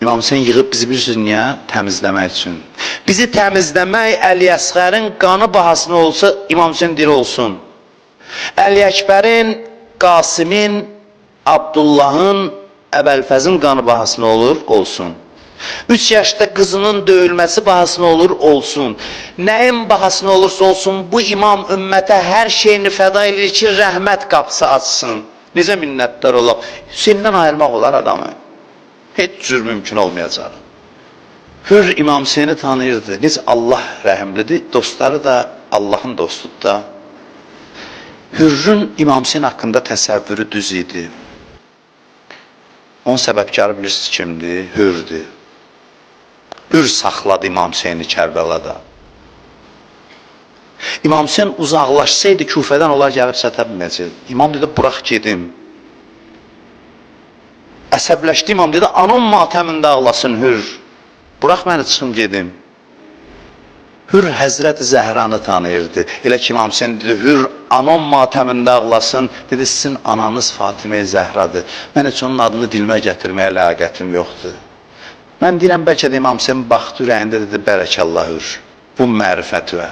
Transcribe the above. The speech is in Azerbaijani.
İmam Hüseyin yığıb bizi bilirsiniz niyə? Təmizləmək üçün. Bizi təmizləmək Əli Əsğərin qanı bahasına olsa İmam Hüseyin diri olsun. Əli Əkbərin, Qasimin, Abdullahın, Əbəlfəzin qanı bahasına olur, olsun. 3 yaşda qızının döyülməsi bahasına olur, olsun. Nəyin bahasına olursa olsun, bu imam ümmətə hər şeyini fəda edir ki, rəhmət qapısı açsın. Necə minnətdar olaq? Hüseyndən ayırmaq olar adamı. Heç cür mümkün olmayacaq. Hür İmam Hüseyni tanıyırdı. Necə Allah rəhimlidir, dostları da Allahın dostudur da. Hürrün İmam Hüseyin haqqında təsəvvürü düz idi. Onun səbəbkarı bilirsiniz kimdir? Hürdür. Hür saxladı İmam Hüseyni Kərbəlada. İmam Hüseyin uzaqlaşsaydı Küfədən onlar gəlib çata bilməyəcək. İmam dedi, burax gedim. Əsəbləşdi imam dedi, anam matəmində ağlasın Hür. Burax məni çıxım gedim. Hür Həzrət Zəhranı tanıyırdı. Elə ki İmam Hüseyin dedi, Hür anam matəmində ağlasın. Dedi, sizin ananız Fatimə Zəhradır. Mən heç onun adını dilimə gətirməyə ləyaqətim yoxdur. Mən deyirəm, bəlkə də İmam Hüseyin baxdı ürəyində dedi, bərəkallah Hür. Bu mərifət və